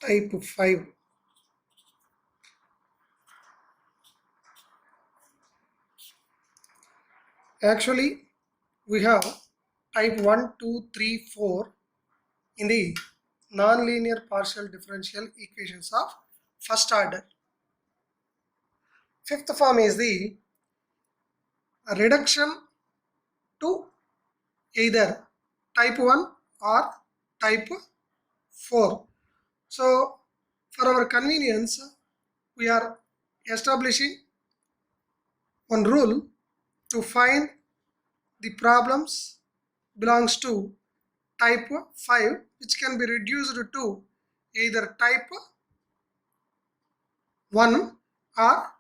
type 5. Actually, we have type 1, 2, 3, 4 in the nonlinear partial differential equations of first order. Fifth form is the reduction to either type 1 or type 4. So, for our convenience, we are establishing one rule to find the problems belongs to type 5, which can be reduced to either type 1 or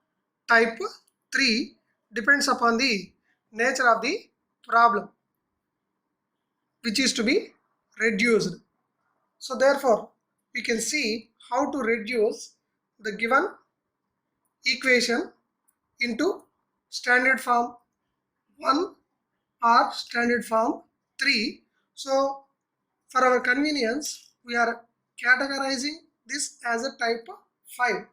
type 3, depends upon the nature of the problem which is to be reduced. So therefore, we can see how to reduce the given equation into standard form 1 or standard form 3. So for our convenience, we are categorizing this as a type 5.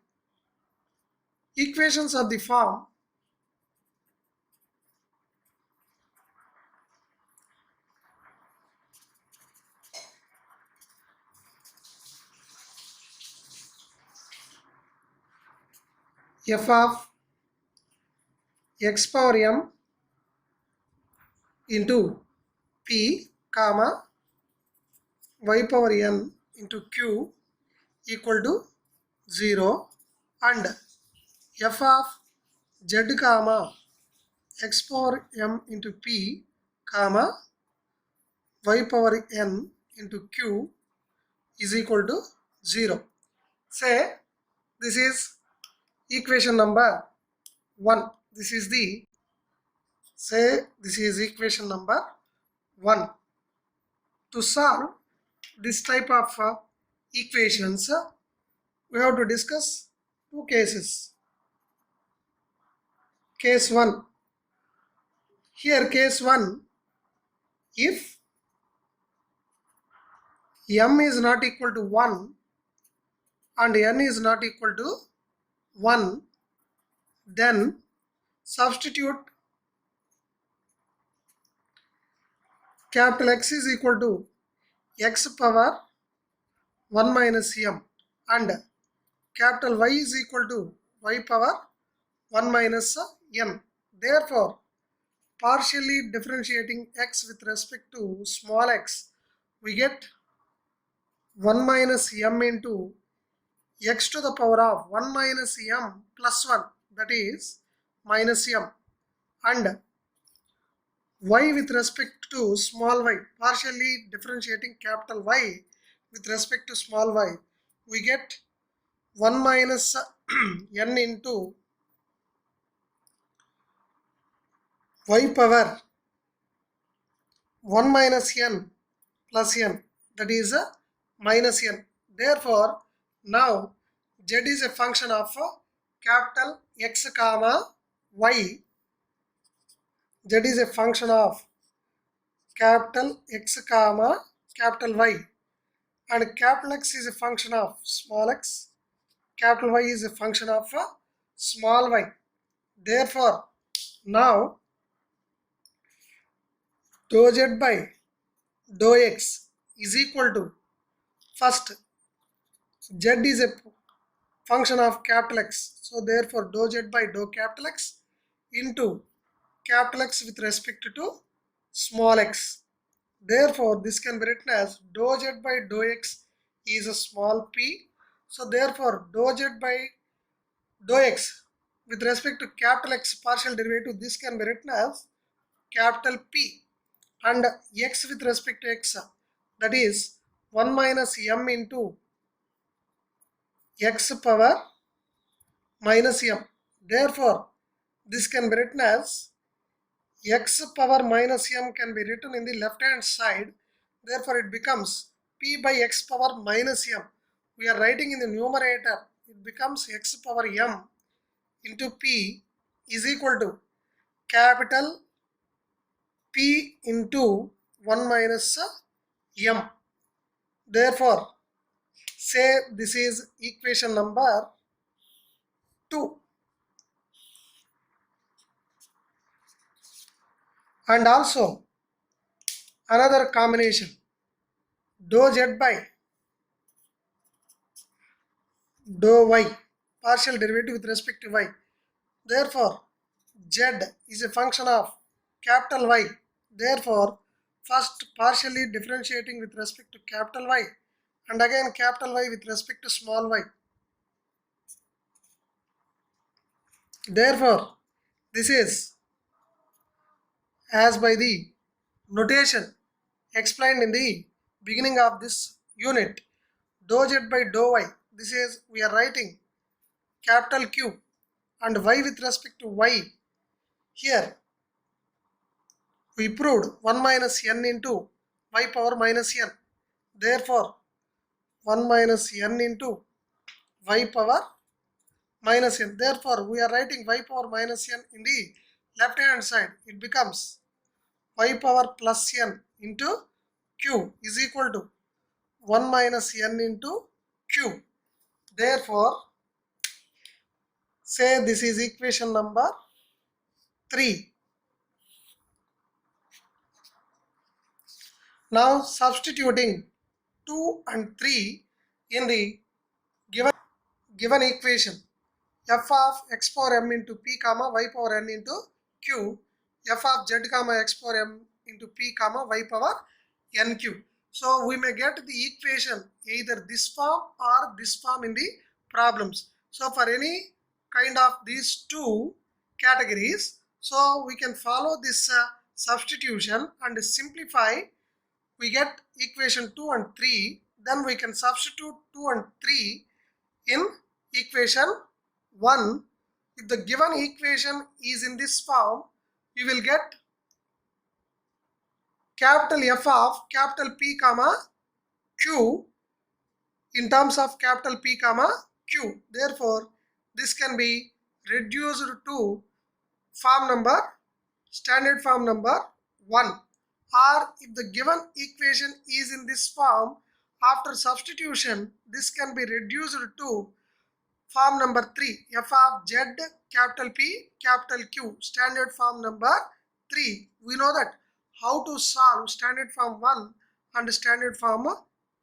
Equations of the form f of x power m into p comma y power n into q equal to 0, and f of z comma x power m into p comma y power n into q is equal to 0. Say this is equation number 1. This is equation number 1. To solve this type of equations, we have to discuss two cases. Case 1. Here case 1, if m is not equal to 1 and n is not equal to 1, then substitute capital X is equal to x power 1 minus m and capital Y is equal to y power 1 minus n. Therefore, partially differentiating x with respect to small x, we get 1 minus m into x to the power of 1 minus m plus 1, that is minus m, and y with respect to small y, partially differentiating capital Y with respect to small y, we get 1 minus n into y power 1 minus n plus n, that is minus n. Therefore, now z is a function of capital X comma y. Z is a function of capital X comma capital Y, and capital X is a function of small x, capital Y is a function of small y. Therefore, now dou z by dou x is equal to, first z is a function of capital X, so therefore dou z by dou capital X into capital X with respect to small x. Therefore, this can be written as dou z by dou x is a small p. So therefore, dou z by dou x with respect to capital X partial derivative, this can be written as capital P, and x with respect to x, that is 1 minus m into x power minus m. Therefore, this can be written as x power minus m can be written in the left hand side. Therefore, it becomes p by x power minus m. We are writing in the numerator, it becomes x power m into p is equal to capital P into 1 minus m. Therefore, say this is equation number 2, and also another combination dou z by dou y, partial derivative with respect to y. Therefore z is a function of capital Y. Therefore first partially differentiating with respect to capital Y, and again capital Y with respect to small y. Therefore this is as by the notation explained in the beginning of this unit, dou z by dou y. This is we are writing capital Q and y with respect to y. Here we proved 1 minus n into y power minus n. Therefore 1 minus n into y power minus n. Therefore we are writing y power minus n in the left hand side. It becomes y power plus n into q is equal to 1 minus n into q. Therefore say this is equation number 3. Now substituting 2 and 3 in the given equation, f of x power m into p comma y power n into q, f of z comma x power m into p comma y power n q. So we may get the equation either this form or this form in the problems. So for any kind of these two categories, so we can follow this substitution and simplify. We get equation 2 and 3. Then we can substitute 2 and 3 in equation 1. If the given equation is in this form, we will get capital F of capital P comma Q in terms of capital P comma Q. Therefore this can be reduced to form number, standard form number 1. Or if the given equation is in this form, after substitution this can be reduced to form number 3, f of z capital P capital Q, standard form number 3. We know that how to solve standard form 1 and standard form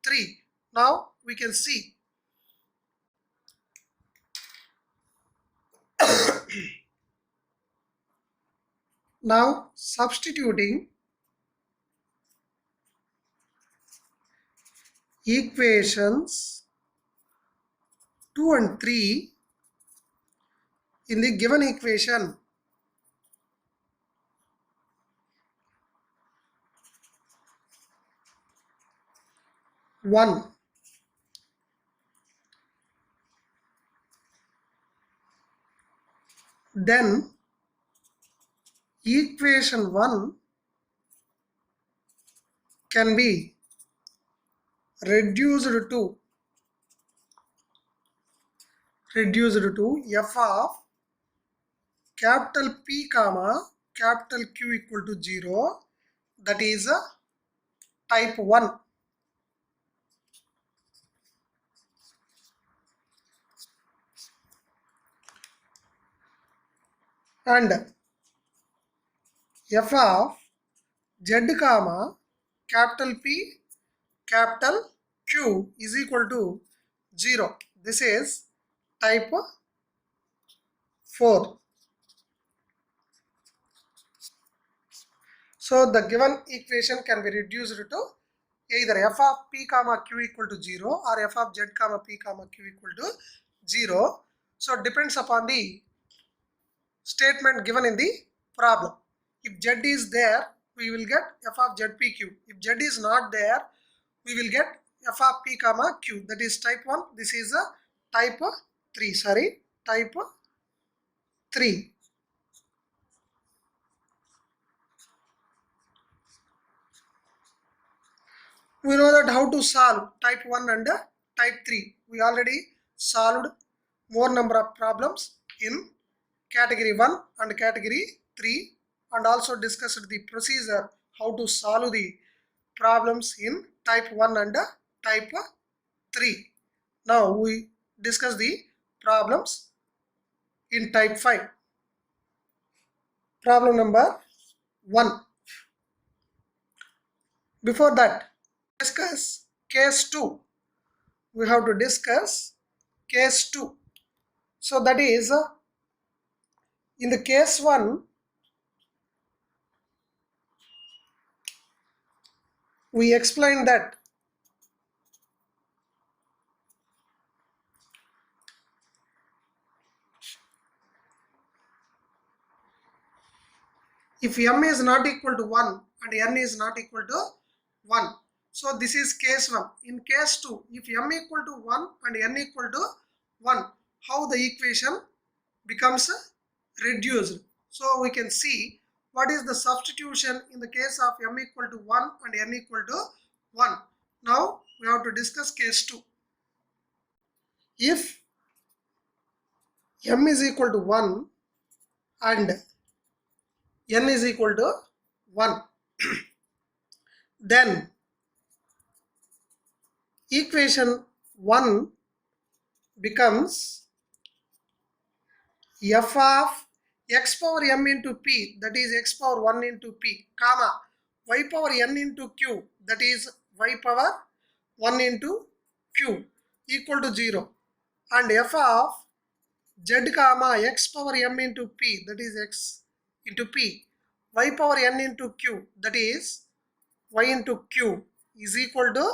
3. Now we can see. Now substituting equations 2 and 3 in the given equation. One, then equation 1 can be reduced to f of capital P comma capital Q equal to 0, that is type 1. And f of z comma capital P capital Q is equal to 0. This is type 4. So the given equation can be reduced to either f of p comma q equal to 0 or f of z comma p comma q equal to 0. So it depends upon the statement given in the problem. If z is there, we will get f of zpq. If z is not there, we will get f of p comma q. That is type 1. This is a type 3. Sorry, type 3. We know that how to solve type 1 and type 3. We already solved more number of problems in category 1 and category 3, and also discussed the procedure how to solve the problems in type 1 and type 3. Now we discuss the problems in type 5. Problem number 1. Before that, discuss case 2. We have to discuss case 2. So that is, in the case 1, we explained that if m is not equal to 1 and n is not equal to 1. So this is case 1. In case 2, if m equal to 1 and n equal to 1, how the equation becomes reduced. So we can see what is the substitution in the case of m equal to 1 and n equal to 1. Now we have to discuss case 2. If m is equal to 1 and n is equal to 1, then equation 1 becomes f of x power m into p, that is x power 1 into p, comma y power n into q, that is y power 1 into q, equal to 0, and f of z comma x power m into p, that is x into p, y power n into q, that is y into q, is equal to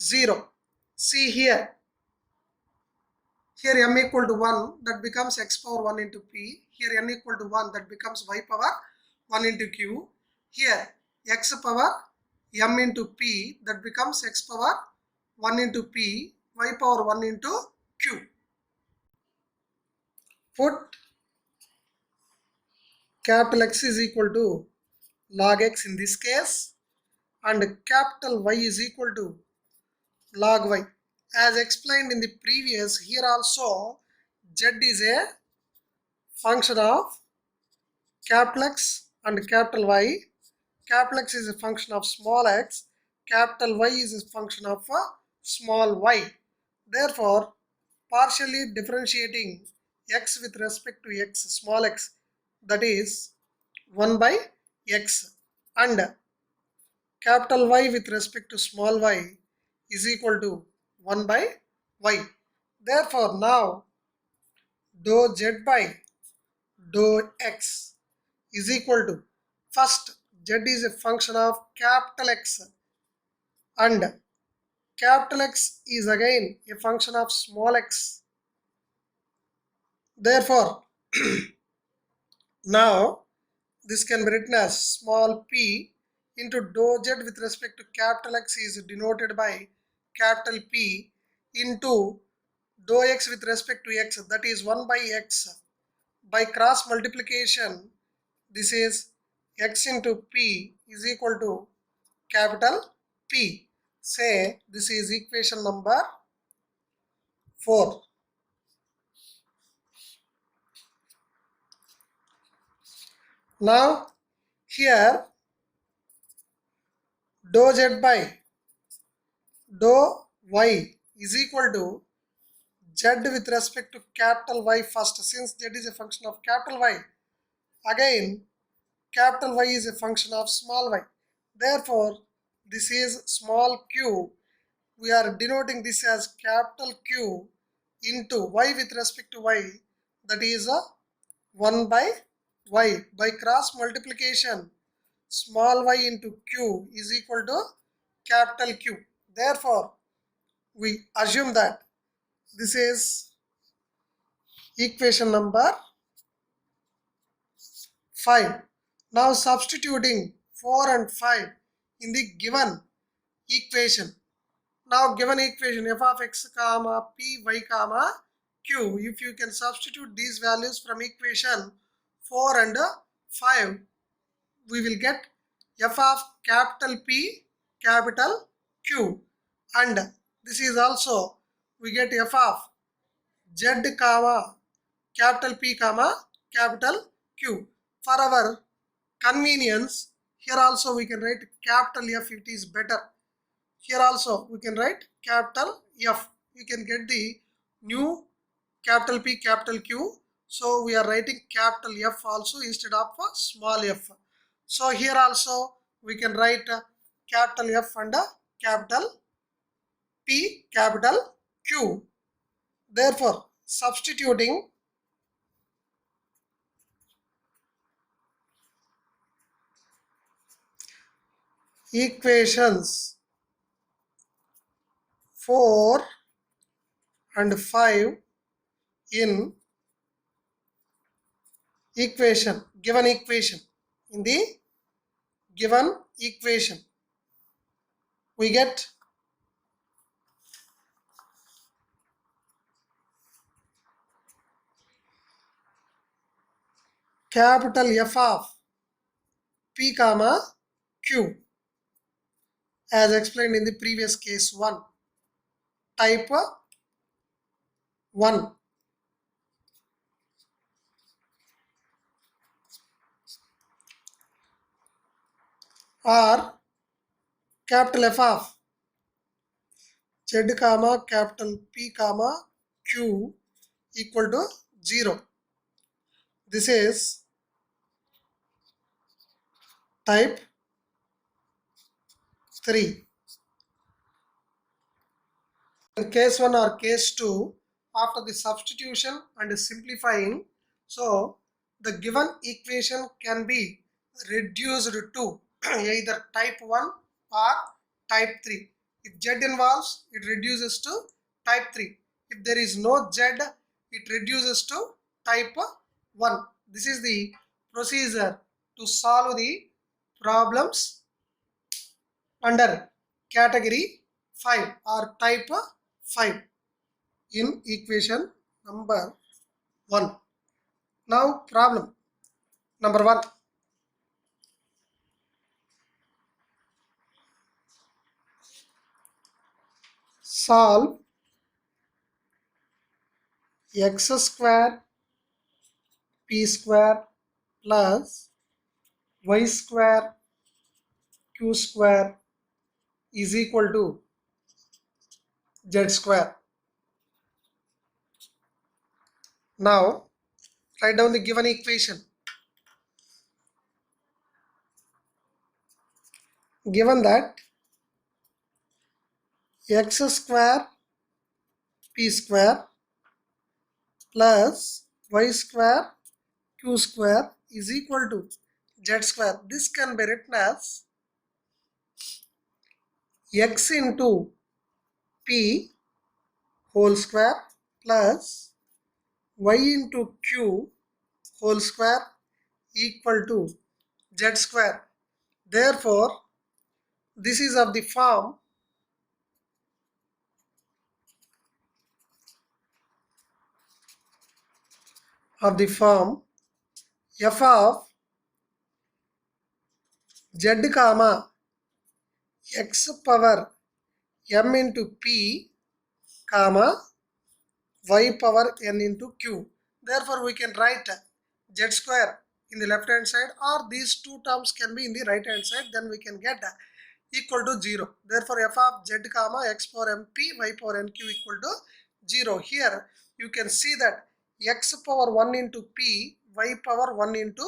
0. See here m equal to 1, that becomes x power 1 into p. Here n equal to 1, that becomes y power 1 into q. Here x power m into p, that becomes x power 1 into p, y power 1 into q. Put capital X is equal to log x in this case, and capital Y is equal to log y. As explained in the previous, here also z is a function of capital X and capital Y. Capital X is a function of small x, capital Y is a function of small y. Therefore, partially differentiating x with respect to x, small x, that is 1 by x, and capital Y with respect to small y is equal to 1 by y. Therefore, now dou z by dou x is equal to, first z is a function of capital X and capital X is again a function of small x. Therefore, now this can be written as small p into dou z with respect to capital X is denoted by capital P into dou x with respect to x, that is 1 by x. By cross multiplication, this is x into p is equal to capital P. Say this is equation number 4. Now here dou z by dou y is equal to z with respect to capital Y first, since z is a function of capital Y. Again, capital Y is a function of small y. Therefore, this is small q. We are denoting this as capital Q into y with respect to y, that is 1 by y. By cross multiplication, small y into q is equal to capital Q. Therefore, we assume that this is equation number 5. Now substituting 4 and 5 in the given equation. Now given equation f of x comma p y comma q, if you can substitute these values from equation 4 and 5, we will get f of capital P capital Q, and this is also we get f of z comma capital P comma capital Q. For our convenience, here also we can write capital F, it is better. Here also we can write capital F. you can get the new capital P, capital Q. So we are writing capital F also instead of small f. So here also we can write capital F and capital P, capital Q. Therefore, substituting equations 4 and 5 in given equation, in the given equation, we get capital F of P comma Q as explained in the previous case 1, type 1, or capital F of Z comma capital P comma Q equal to 0. This is type 3. In case 1 or case 2, after the substitution and simplifying, so the given equation can be reduced to either type 1 or type 3. If Z involves, it reduces to type 3. If there is no Z, it reduces to type 1. This is the procedure to solve the problems under category 5 or type 5 in equation number 1. Now problem number 1. Solve x square p square plus y square q square is equal to z square. Now write down the given equation. Given that x square p square plus y square q square is equal to z square. This can be written as x into p whole square plus y into q whole square equal to z square. Therefore, this is of the form f of z comma x power m into p comma y power n into q. Therefore, we can write z square in the left hand side, or these two terms can be in the right hand side. Then we can get equal to 0. Therefore, f of z comma x power m p y power n q equal to 0. Here you can see that x power 1 into p, y power 1 into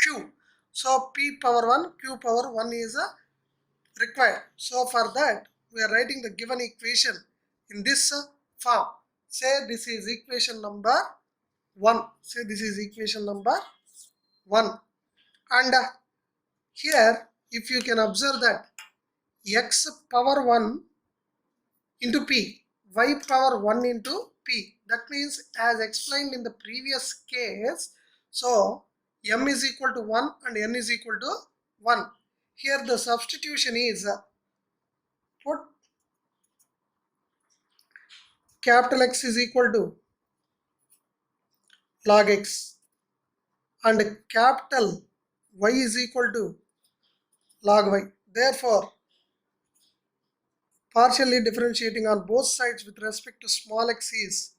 q. So p power 1, q power 1 is required. So for that, we are writing the given equation in this form. Say this is equation number 1. Say this is equation number 1. And here, if you can observe that x power 1 into p, y power 1 into p. That means as explained in the previous case, so m is equal to 1 and n is equal to 1. Here the substitution is put capital X is equal to log x and capital Y is equal to log y. Therefore, partially differentiating on both sides with respect to small x is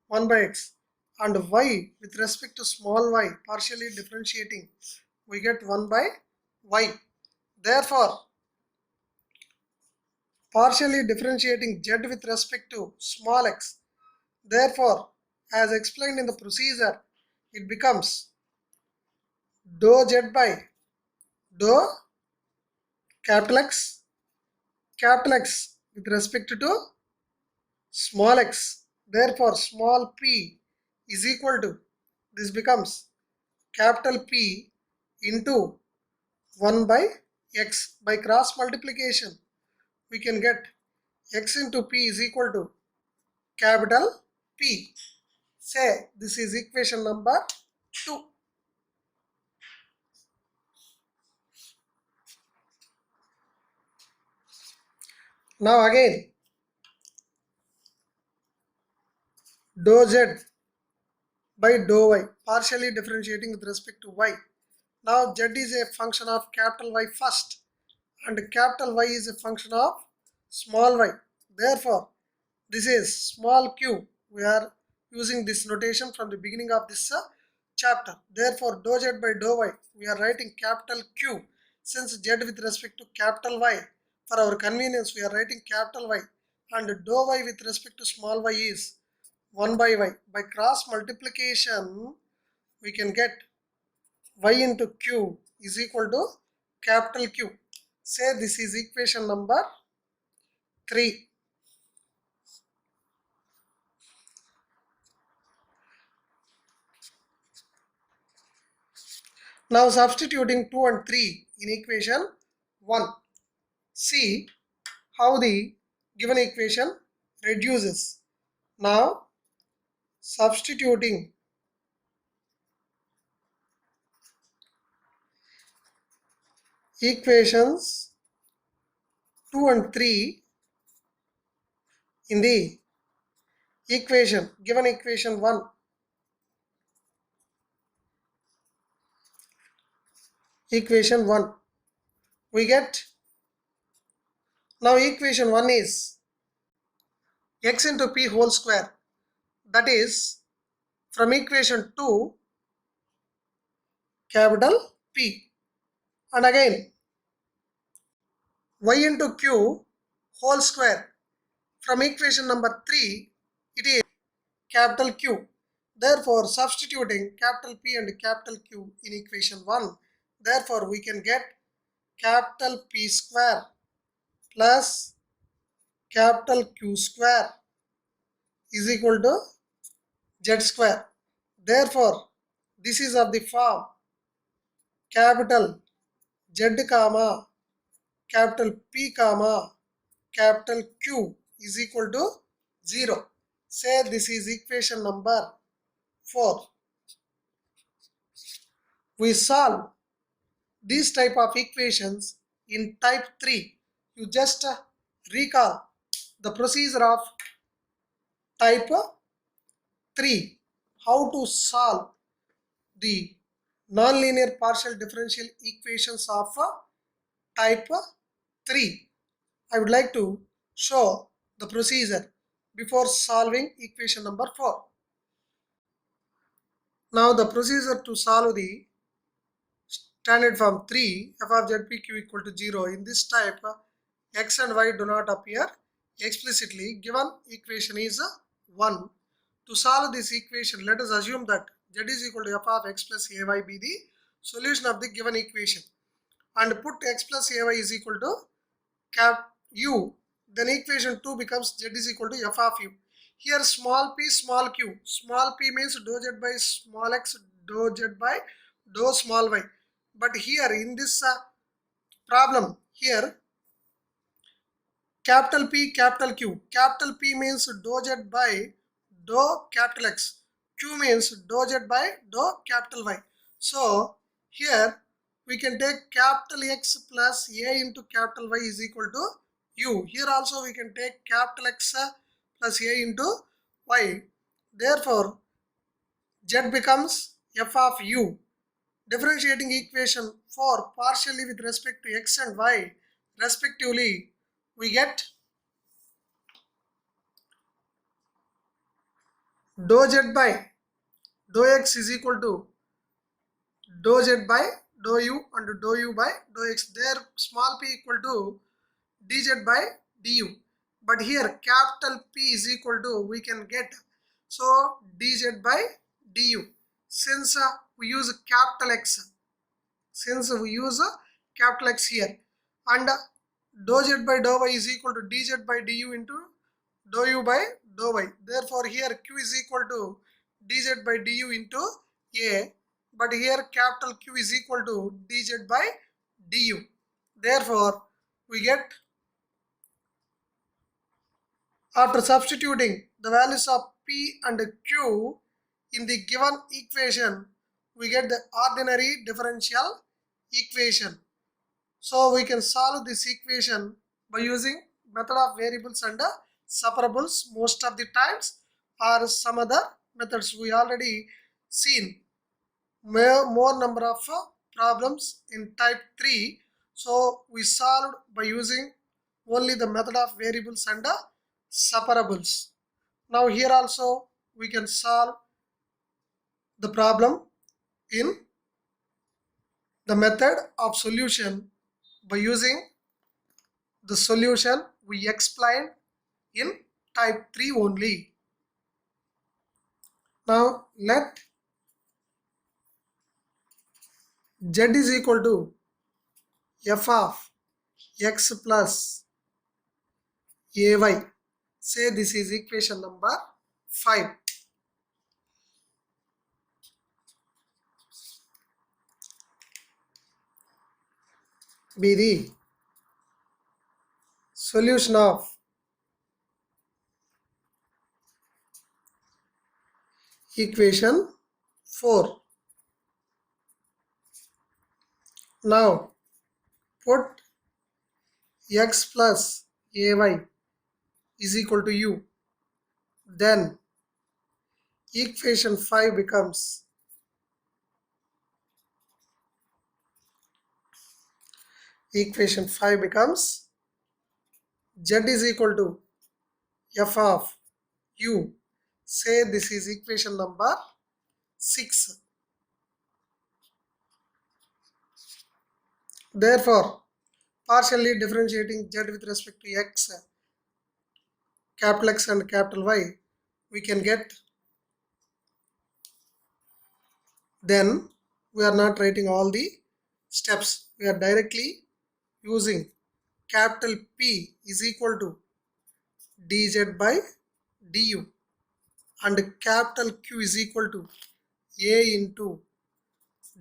1 by x, and y with respect to small y partially differentiating we get 1 by y. Therefore, partially differentiating z with respect to small x. Therefore, as explained in the procedure, it becomes dou z by dou capital X with respect to small x. Therefore, small p is equal to, this becomes capital P into 1 by x. By cross multiplication, we can get x into p is equal to capital P. Say this is equation number 2. Now again, dou z by dou y, partially differentiating with respect to y. Now z is a function of capital Y first and capital Y is a function of small y. Therefore, this is small q. We are using this notation from the beginning of this chapter. Therefore, dou z by dou y, we are writing capital Q. Since z with respect to capital Y, for our convenience, we are writing capital Y, and dou y with respect to small y is 1 by y. By cross multiplication, we can get y into q is equal to capital Q. Say this is equation number 3. Now substituting 2 and 3 in equation 1. See how the given equation reduces. Now substituting equations 2 and 3 in the equation, given equation 1. Equation 1. We get, now equation 1 is x into p whole square. That is from equation 2 capital P. And again y into q whole square. From equation number 3, it is capital Q. Therefore, substituting capital P and capital Q in equation 1, therefore we can get capital P square plus capital Q square is equal to Z square. Therefore, this is of the form capital Z comma capital P comma capital Q is equal to 0. Say this is equation number 4. We solve these type of equations in type 3. You just recall the procedure of type 3. How to solve the nonlinear partial differential equations of type 3. I would like to show the procedure before solving equation number 4. Now the procedure to solve the standard form 3 f of zpq equal to 0. In this type, x and y do not appear explicitly. Given equation is 1. To solve this equation, let us assume that z is equal to f of x plus ay be the solution of the given equation, and put x plus ay is equal to cap u. Then equation 2 becomes z is equal to f of u. Here small p, small q. Small p means dou z by small x, dou z by dou small y. But here in this problem, here capital P, capital Q. Capital P means dou z by dou capital X. Q means dou z by dou capital Y. So here we can take capital X plus A into capital Y is equal to U. Here also we can take capital X plus A into Y. Therefore, Z becomes f of U. Differentiating equation 4 partially with respect to x and y respectively, we get dou z by dou x is equal to dou z by dou u and dou u by dou x. There small p equal to dz by du. But here capital P is equal to, we can get, so dz by du. Since we use capital X, since we use capital X here, and dou z by dou y is equal to dz by du into dou u by dou y. Therefore here q is equal to dz by du into a, but here capital Q is equal to dz by du. Therefore we get, after substituting the values of P and Q in the given equation, we get the ordinary differential equation. So we can solve this equation by using method of variables and separables most of the times, or some other methods. We already seen more number of problems in type 3. So we solved by using only the method of variables and separables. Now here also we can solve the problem in the method of solution by using the solution we explained in type 3 only. Now let z is equal to f of x plus ay. Say this is equation number 5. Be the solution of equation 4. Now put x plus ay is equal to u. Then equation 5 becomes z is equal to f of u. Say this is equation number 6. Therefore, partially differentiating z with respect to x, capital X and capital Y, we can get, then we are not writing all the steps. We are directly using capital P is equal to dz by du, and capital Q is equal to a into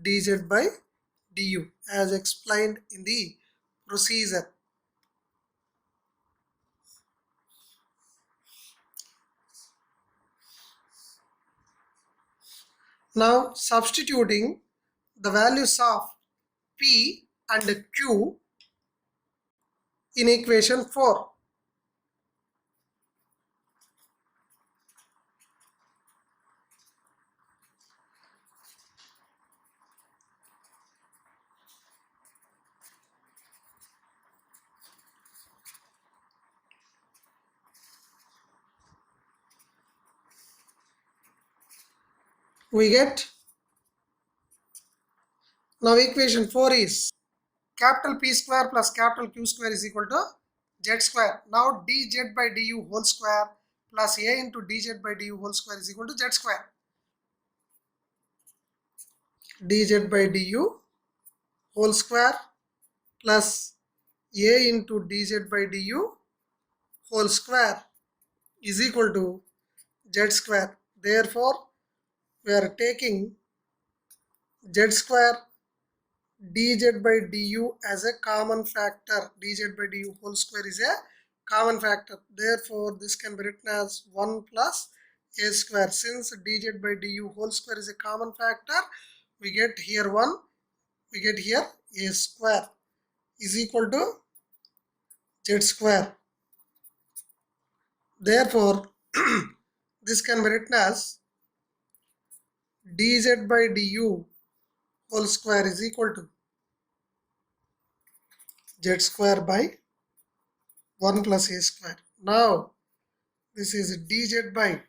dz by du as explained in the procedure. Now substituting the values of P and Q in equation 4. We get, now equation 4 is capital P square plus capital Q square is equal to z square. Now dz by du whole square plus a into dz by du whole square is equal to z square. Dz by du whole square plus a into dz by du whole square is equal to z square. Therefore, we are taking z square dz by du as a common factor. Dz by du whole square is a common factor. Therefore, this can be written as 1 plus a square. Since dz by du whole square is a common factor, we get here 1, we get here a square is equal to z square. Therefore, this can be written as dz by du whole square is equal to z square by 1 plus a square. Now, this is dz by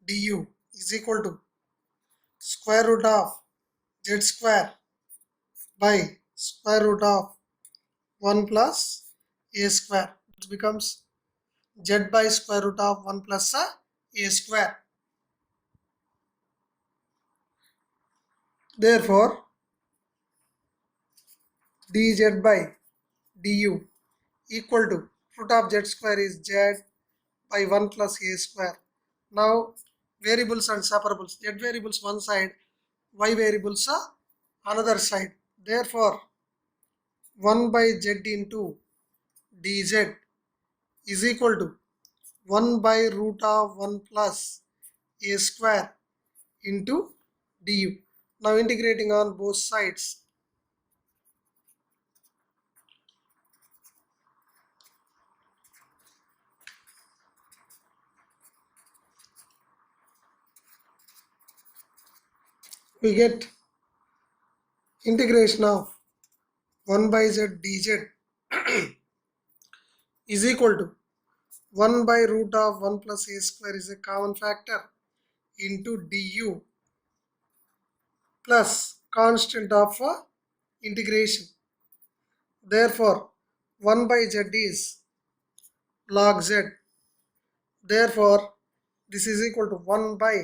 du is equal to square root of z square by square root of 1 plus a square. it becomes z by square root of 1 plus a square. Therefore, dz by du equal to root of z square is z by 1 plus a square. Now, variables and separables. Z variables one side, y variables another side. Therefore, 1 by z into dz is equal to 1 by root of 1 plus a square into du. Now integrating on both sides. We get integration of 1 by z dz is equal to 1 by root of 1 plus a square is a common factor into du plus constant of integration. Therefore, 1 by z is log z. Therefore, this is equal to 1 by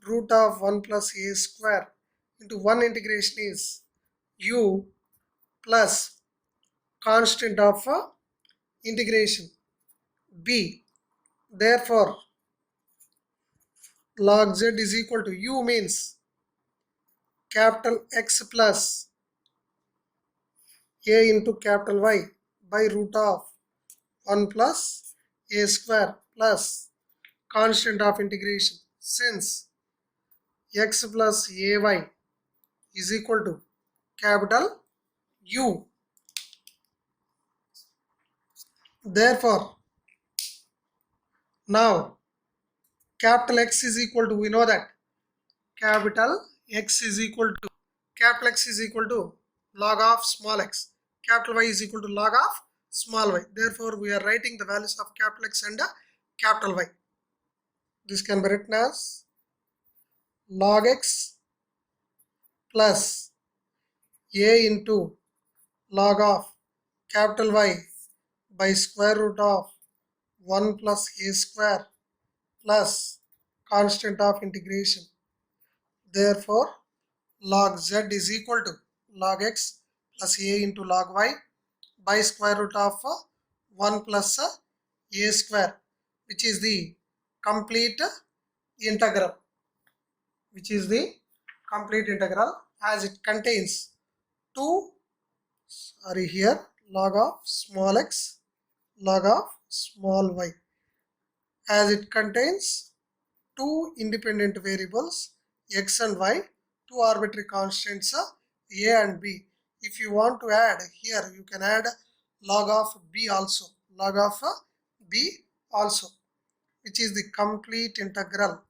root of 1 plus a square into 1 integration is u plus constant of integration b. Therefore, log z is equal to u means capital X plus a into capital Y by root of 1 plus a square plus constant of integration. Since x plus ay is equal to capital U. Therefore, now capital X is equal to, we know that capital X is equal to, capital X is equal to log of small x. Capital Y is equal to log of small y. Therefore, we are writing the values of capital X and capital Y. This can be written as log x plus a into log of capital Y by square root of 1 plus a square plus constant of integration. Therefore, log z is equal to log x plus a into log y by square root of 1 plus a square, which is the complete integral, as it contains 2, here log of small x, log of small y, as it contains 2 independent variables x and y, 2 arbitrary constants a and b. If you want to add here, you can add log of b also, log of b also, which is the complete integral